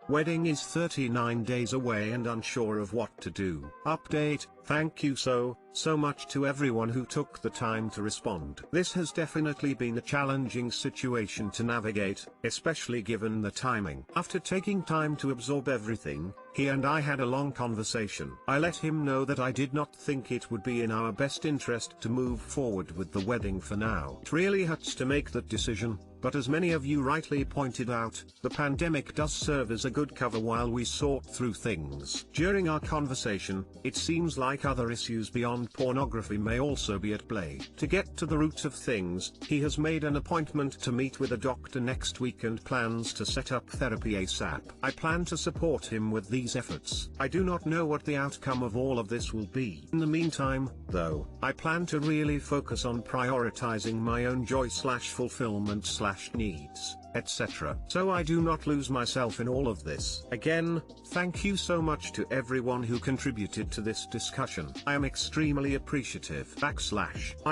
Wedding is 39 days away and unsure of what to do. Update, thank you so much to everyone who took the time to respond. This has definitely been a challenging situation to navigate, especially given the timing. After taking time to absorb everything, he and I had a long conversation. I let him know that I did not think it would be in our best interest to move forward with the wedding for now. It really hurts to make that decision, but as many of you rightly pointed out, the pandemic does serve as a good cover while we sort through things. During our conversation, it seems like other issues beyond pornography may also be at play. To get to the root of things, he has made an appointment to meet with a doctor next week and plans to set up therapy ASAP. I plan to support him with these efforts. I do not know what the outcome of all of this will be. In the meantime, though, I plan to really focus on prioritizing my own joy/fulfillment/needs, etc. so I do not lose myself in all of this. Again, thank you so much to everyone who contributed to this discussion. I am extremely appreciative. I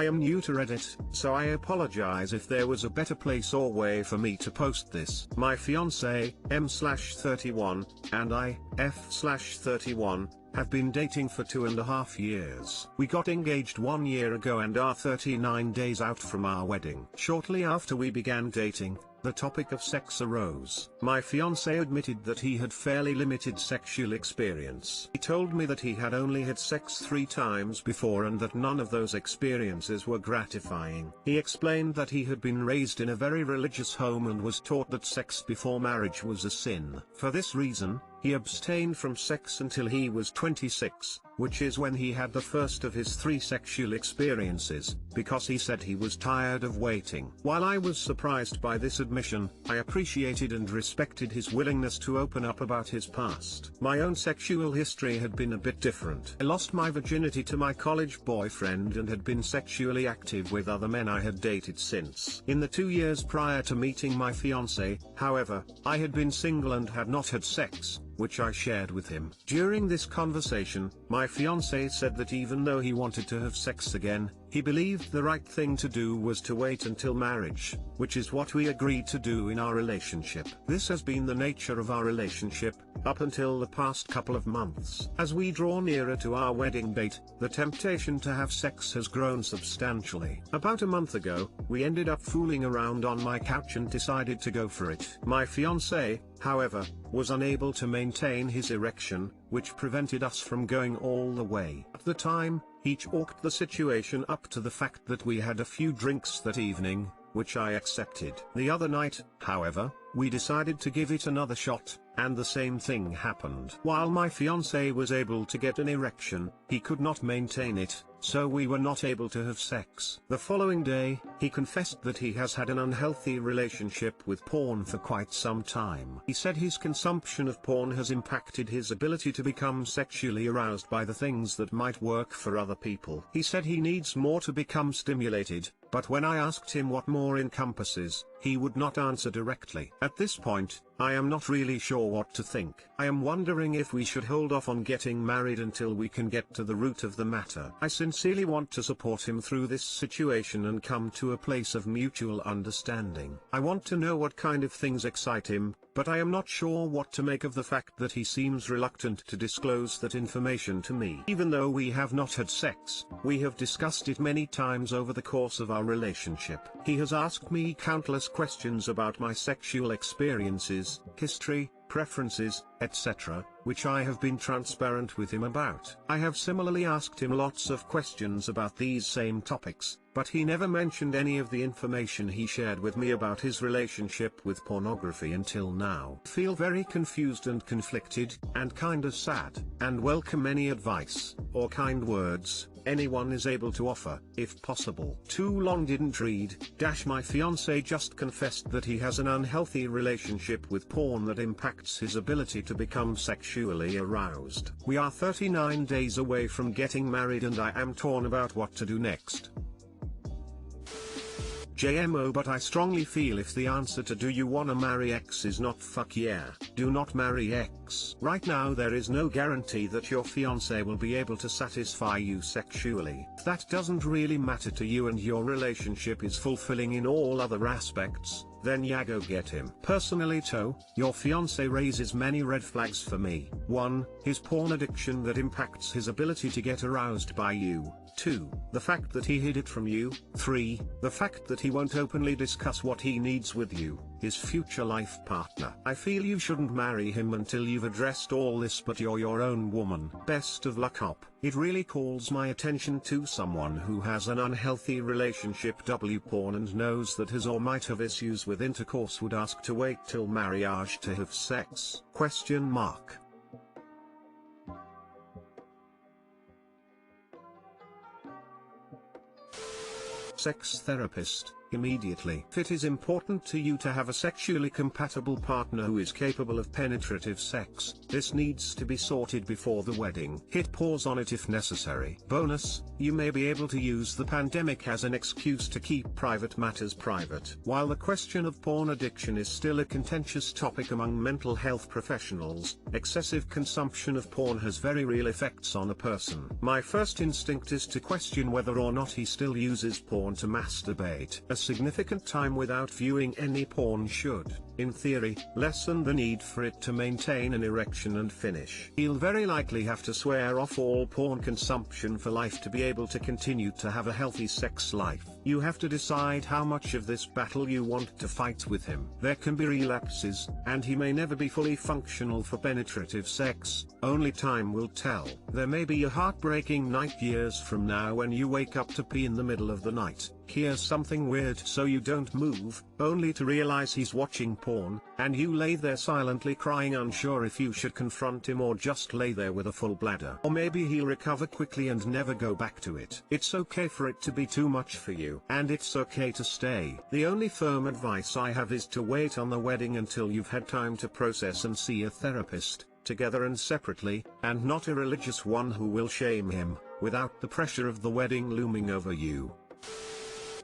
am new to Reddit, so I apologize if there was a better place or way for me to post this. My fiance, M/31, and I, F/31, have been dating for 2.5 years. We got engaged 1 year ago and are 39 days out from our wedding. Shortly after we began dating, the topic of sex arose. My fiancé admitted that he had fairly limited sexual experience. He told me that he had only had sex 3 times before and that none of those experiences were gratifying. He explained that he had been raised in a very religious home and was taught that sex before marriage was a sin. For this reason, he abstained from sex until he was 26, which is when he had the first of his 3 sexual experiences, because he said he was tired of waiting. While I was surprised by this admission, I appreciated and respected his willingness to open up about his past. My own sexual history had been a bit different. I lost my virginity to my college boyfriend and had been sexually active with other men I had dated since. In the 2 years prior to meeting my fiancé, however, I had been single and had not had sex, which I shared with him. During this conversation, my fiancé said that even though he wanted to have sex again, he believed the right thing to do was to wait until marriage, which is what we agreed to do in our relationship. This has been the nature of our relationship, up until the past couple of months. As we draw nearer to our wedding date, the temptation to have sex has grown substantially. About a month ago, we ended up fooling around on my couch and decided to go for it. My fiancé, however, was unable to maintain his erection, which prevented us from going all the way. At the time, he chalked the situation up to the fact that we had a few drinks that evening, which I accepted. The other night, however, we decided to give it another shot, and the same thing happened. While my fiancé was able to get an erection, he could not maintain it, so we were not able to have sex. The following day, he confessed that he has had an unhealthy relationship with porn for quite some time. He said his consumption of porn has impacted his ability to become sexually aroused by the things that might work for other people. He said he needs more to become stimulated, but when I asked him what more encompasses, he would not answer directly. At this point, I am not really sure what to think. I am wondering if we should hold off on getting married until we can get to the root of the matter. I sincerely want to support him through this situation and come to a place of mutual understanding. I want to know what kind of things excite him, but I am not sure what to make of the fact that he seems reluctant to disclose that information to me. Even though we have not had sex, we have discussed it many times over the course of our relationship. He has asked me countless questions about my sexual experiences, history, preferences, etc., which I have been transparent with him about. I have similarly asked him lots of questions about these same topics, but he never mentioned any of the information he shared with me about his relationship with pornography until now. I feel very confused and conflicted, and kinda sad, and welcome any advice, or kind words, anyone is able to offer, if possible. Too long didn't read, my fiancé just confessed that he has an unhealthy relationship with porn that impacts his ability to become sexually aroused. We are 39 days away from getting married and I am torn about what to do next. JMO, but I strongly feel if the answer to do you wanna marry X is not fuck yeah, do not marry X. Right now there is no guarantee that your fiancé will be able to satisfy you sexually. That doesn't really matter to you and your relationship is fulfilling in all other aspects, then yeah, go get him. Personally though, your fiance raises many red flags for me. 1. His porn addiction that impacts his ability to get aroused by you. 2. The fact that he hid it from you. 3. The fact that he won't openly discuss what he needs with you, his future life partner. I feel you shouldn't marry him until you've addressed all this, but you're your own woman. Best of luck up. It really calls my attention to someone who has an unhealthy relationship porn and knows that his or might have issues with intercourse would ask to wait till marriage to have sex? Question mark. Sex therapist. Immediately. If it is important to you to have a sexually compatible partner who is capable of penetrative sex, this needs to be sorted before the wedding. Hit pause on it if necessary. Bonus, you may be able to use the pandemic as an excuse to keep private matters private. While the question of porn addiction is still a contentious topic among mental health professionals, excessive consumption of porn has very real effects on a person. My first instinct is to question whether or not he still uses porn to masturbate. A significant time without viewing any porn should, in theory, lessen the need for it to maintain an erection and finish. He'll very likely have to swear off all porn consumption for life to be able to continue to have a healthy sex life. You have to decide how much of this battle you want to fight with him. There can be relapses, and he may never be fully functional for penetrative sex. Only time will tell. There may be a heartbreaking night years from now when you wake up to pee in the middle of the night, hear something weird so you don't move, only to realize he's watching porn, and you lay there silently crying, unsure if you should confront him or just lay there with a full bladder. Or maybe he'll recover quickly and never go back to it. It's okay for it to be too much for you, and it's okay to stay. The only firm advice I have is to wait on the wedding until you've had time to process and see a therapist, together and separately, and not a religious one who will shame him, without the pressure of the wedding looming over you.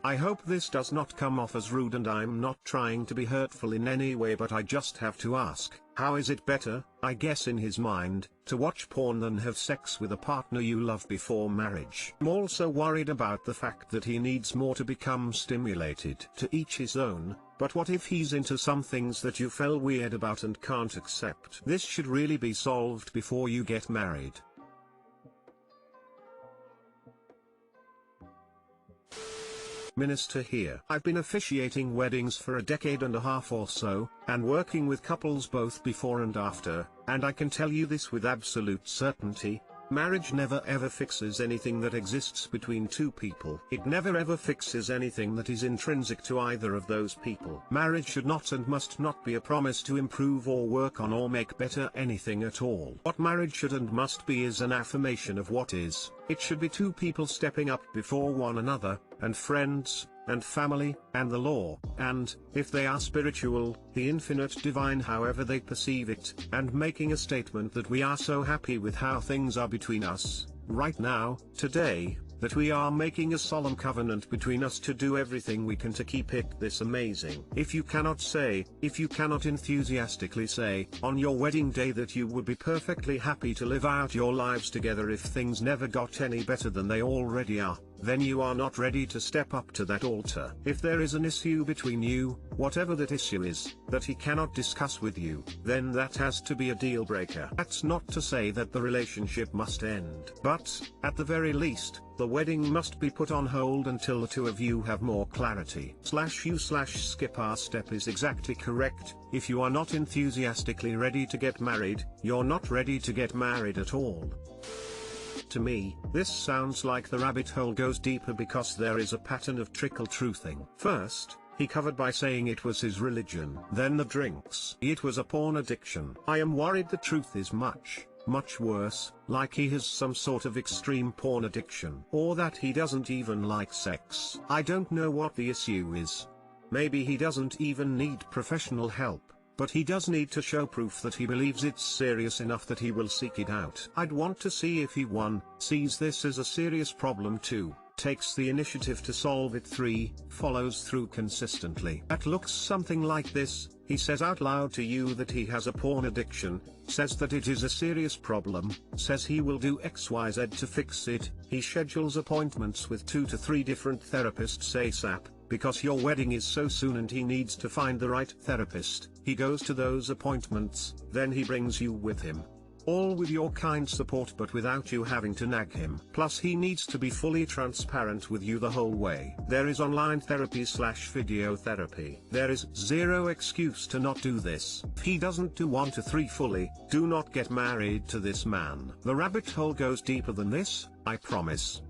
I hope this does not come off as rude, and I'm not trying to be hurtful in any way, but I just have to ask, how is it better, I guess in his mind, to watch porn than have sex with a partner you love before marriage? I'm also worried about the fact that he needs more to become stimulated. To each his own, but what if he's into some things that you feel weird about and can't accept? This should really be solved before you get married. Minister here. I've been officiating weddings for a decade and a half or so, and working with couples both before and after, and I can tell you this with absolute certainty. Marriage never ever fixes anything that exists between two people. It never ever fixes anything that is intrinsic to either of those people. Marriage should not and must not be a promise to improve or work on or make better anything at all. What marriage should and must be is an affirmation of what is. It should be two people stepping up before one another, and friends, and family, and the law, and, if they are spiritual, the infinite divine, however they perceive it, and making a statement that we are so happy with how things are between us, right now, today, that we are making a solemn covenant between us to do everything we can to keep it this amazing. If you cannot enthusiastically say, on your wedding day, that you would be perfectly happy to live out your lives together if things never got any better than they already are, then you are not ready to step up to that altar. If there is an issue between you, whatever that issue is, that he cannot discuss with you, then that has to be a deal breaker. That's not to say that the relationship must end, but, at the very least, the wedding must be put on hold until the two of you have more clarity. /u/skip our step is exactly correct. If you are not enthusiastically ready to get married, you're not ready to get married at all. To me, this sounds like the rabbit hole goes deeper because there is a pattern of trickle-truthing. First, he covered by saying it was his religion. Then the drinks. It was a porn addiction. I am worried the truth is much worse, like he has some sort of extreme porn addiction. Or that he doesn't even like sex. I don't know what the issue is. Maybe he doesn't even need professional help. But he does need to show proof that he believes it's serious enough that he will seek it out. I'd want to see if he 1. Sees this as a serious problem, 2. Takes the initiative to solve it, 3. Follows through consistently. That looks something like this. He says out loud to you that he has a porn addiction, says that it is a serious problem, says he will do XYZ to fix it, he schedules appointments with 2 to 3 different therapists ASAP, because your wedding is so soon and he needs to find the right therapist. He goes to those appointments, then he brings you with him. All with your kind support but without you having to nag him. Plus he needs to be fully transparent with you the whole way. There is online therapy/video therapy. There is zero excuse to not do this. If he doesn't do 1 to 3 fully, do not get married to this man. The rabbit hole goes deeper than this, I promise.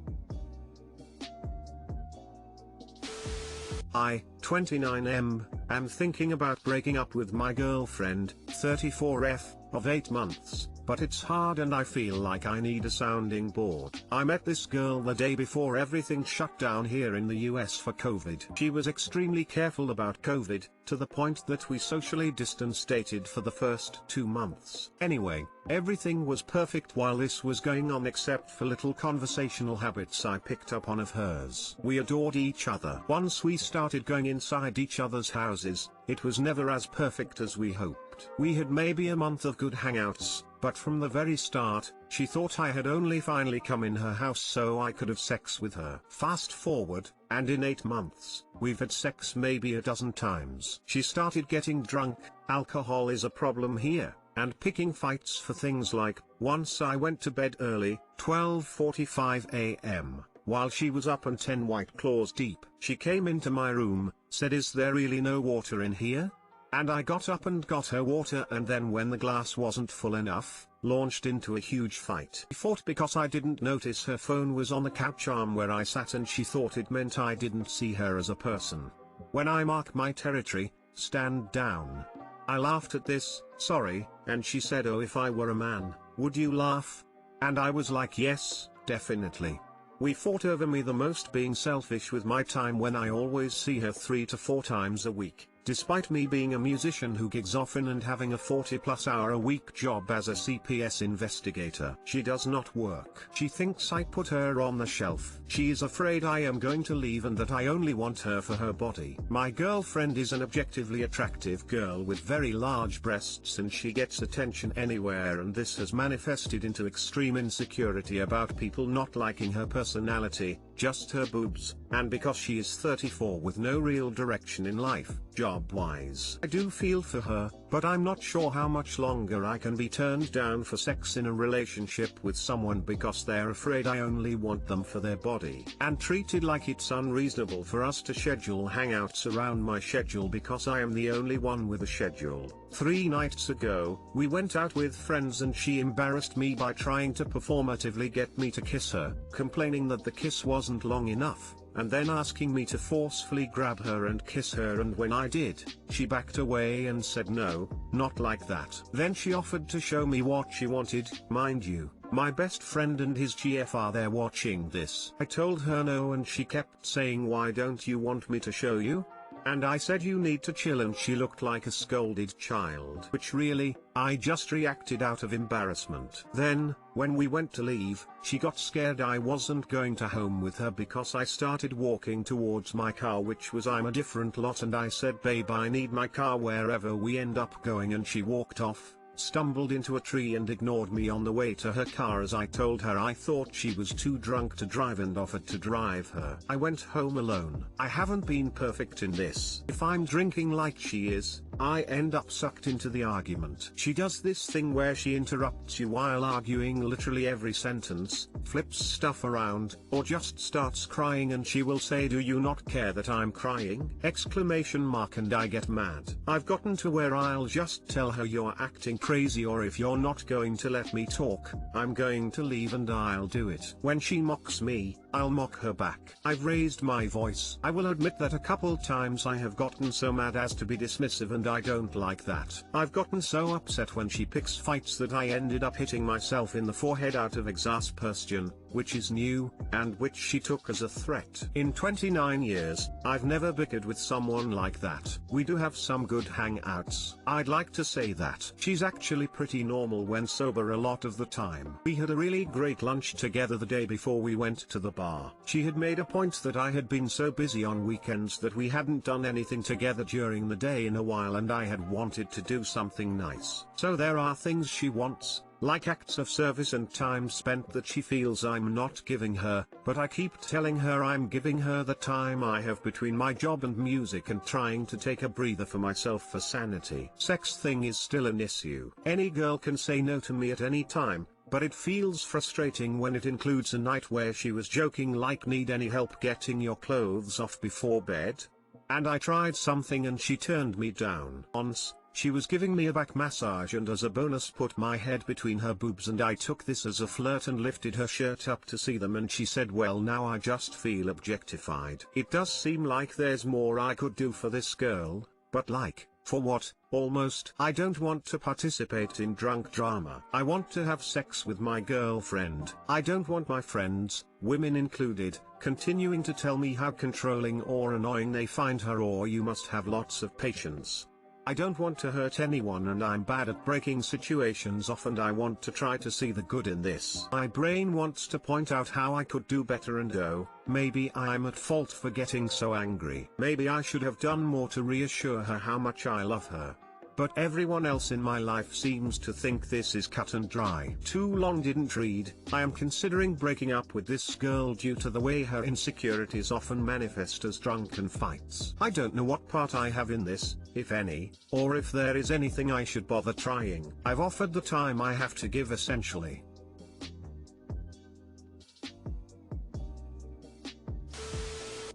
I, 29M, am thinking about breaking up with my girlfriend, 34F, of 8 months, but it's hard and I feel like I need a sounding board. I met this girl the day before everything shut down here in the US for COVID. She was extremely careful about COVID, to the point that we socially distanced dated for the first 2 months. Anyway, everything was perfect while this was going on except for little conversational habits I picked up on of hers. We adored each other. Once we started going inside each other's houses, it was never as perfect as we hoped. We had maybe a month of good hangouts, but from the very start, she thought I had only finally come in her house so I could have sex with her. Fast forward, and in 8 months, we've had sex maybe a dozen times. She started getting drunk, alcohol is a problem here, and picking fights for things like, once I went to bed early, 12:45 a.m., while she was up and 10 White Claws deep. She came into my room, said, "Is there really no water in here?" And I got up and got her water, and then when the glass wasn't full enough, launched into a huge fight. We fought because I didn't notice her phone was on the couch arm where I sat and she thought it meant I didn't see her as a person. When I mark my territory, stand down. I laughed at this, sorry, and she said, "Oh, if I were a man, would you laugh?" And I was like, yes, definitely. We fought over me the most being selfish with my time when I always see her 3 to 4 times a week. Despite me being a musician who gigs often and having a 40+ hour a week job as a CPS investigator, she does not work. She thinks I put her on the shelf. She is afraid I am going to leave and that I only want her for her body. My girlfriend is an objectively attractive girl with very large breasts and she gets attention anywhere, and this has manifested into extreme insecurity about people not liking her personality, just her boobs, and because she is 34 with no real direction in life, job-wise. I do feel for her, but I'm not sure how much longer I can be turned down for sex in a relationship with someone because they're afraid I only want them for their body, and treated like it's unreasonable for us to schedule hangouts around my schedule because I am the only one with a schedule. 3 nights ago, we went out with friends and she embarrassed me by trying to performatively get me to kiss her, complaining that the kiss wasn't long enough, and then asking me to forcefully grab her and kiss her, and when I did, she backed away and said no, not like that. Then she offered to show me what she wanted. Mind you, my best friend and his GF are there watching this. I told her no and she kept saying, "Why don't you want me to show you?" And I said, "You need to chill," and she looked like a scolded child. Which really, I just reacted out of embarrassment. Then, when we went to leave, she got scared I wasn't going to home with her because I started walking towards my car, which was I'm a different lot, and I said, "Babe, I need my car wherever we end up going," and she walked off, stumbled into a tree and ignored me on the way to her car as I told her I thought she was too drunk to drive and offered to drive her. I went home alone. I haven't been perfect in this. If I'm drinking like she is, I end up sucked into the argument. She does this thing where she interrupts you while arguing literally every sentence, flips stuff around, or just starts crying, and she will say, "Do you not care that I'm crying?" Exclamation mark, and I get mad. I've gotten to where I'll just tell her, "You're acting crazy, or if you're not going to let me talk, I'm going to leave," and I'll do it. When she mocks me, I'll mock her back. I've raised my voice. I will admit that a couple times I have gotten so mad as to be dismissive, and I don't like that. I've gotten so upset when she picks fights that I ended up hitting myself in the forehead out of exasperation, which is new, and which she took as a threat. In 29 years, I've never bickered with someone like that. We do have some good hangouts. I'd like to say that. She's actually pretty normal when sober a lot of the time. We had a really great lunch together the day before we went to the bar. She had made a point that I had been so busy on weekends that we hadn't done anything together during the day in a while, and I had wanted to do something nice. So there are things she wants, like acts of service and time spent that she feels I'm not giving her, but I keep telling her I'm giving her the time I have between my job and music and trying to take a breather for myself for sanity. Sex thing is still an issue. Any girl can say no to me at any time, but it feels frustrating when it includes a night where she was joking like, need any help getting your clothes off before bed? And I tried something and she turned me down. Once, she was giving me a back massage and as a bonus put my head between her boobs, and I took this as a flirt and lifted her shirt up to see them, and she said, well, now I just feel objectified. It does seem like there's more I could do for this girl, but like, for what? Almost. I don't want to participate in drunk drama. I want to have sex with my girlfriend. I don't want my friends, women included, continuing to tell me how controlling or annoying they find her, or you must have lots of patience. I don't want to hurt anyone, and I'm bad at breaking situations off, and I want to try to see the good in this. My brain wants to point out how I could do better and go, maybe I'm at fault for getting so angry. Maybe I should have done more to reassure her how much I love her. But everyone else in my life seems to think this is cut and dry. Too long didn't read. I am considering breaking up with this girl due to the way her insecurities often manifest as drunken fights. I don't know what part I have in this, if any, or if there is anything I should bother trying. I've offered the time I have to give essentially.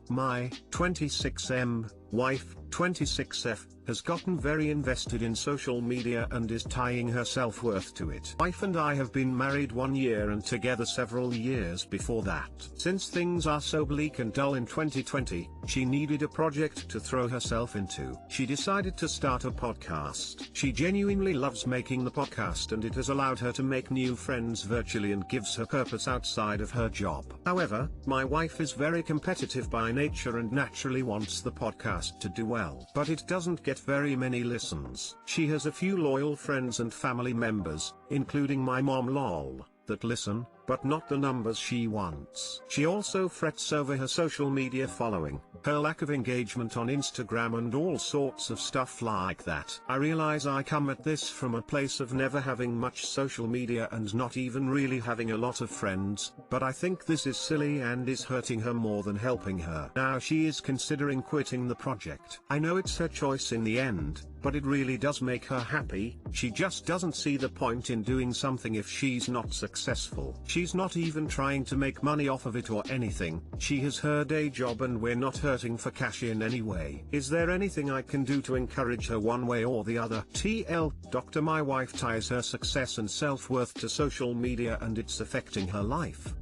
My 26M wife, 26F, has gotten very invested in social media and is tying her self-worth to it. Wife and I have been married 1 year and together several years before that. Since things are so bleak and dull in 2020, she needed a project to throw herself into. She decided to start a podcast. She genuinely loves making the podcast, and it has allowed her to make new friends virtually and gives her purpose outside of her job. However, my wife is very competitive by nature and naturally wants the podcast to do well. But it doesn't get very many listens. She has a few loyal friends and family members, including my mom lol, that listen, but not the numbers she wants. She also frets over her social media following, her lack of engagement on Instagram, and all sorts of stuff like that. I realize I come at this from a place of never having much social media and not even really having a lot of friends, but I think this is silly and is hurting her more than helping her. Now she is considering quitting the project. I know it's her choice in the end, but it really does make her happy. She just doesn't see the point in doing something if she's not successful. She's not even trying to make money off of it or anything. She has her day job and we're not hurting for cash in any way. Is there anything I can do to encourage her one way or the other? TL. Doctor, my wife ties her success and self-worth to social media and it's affecting her life.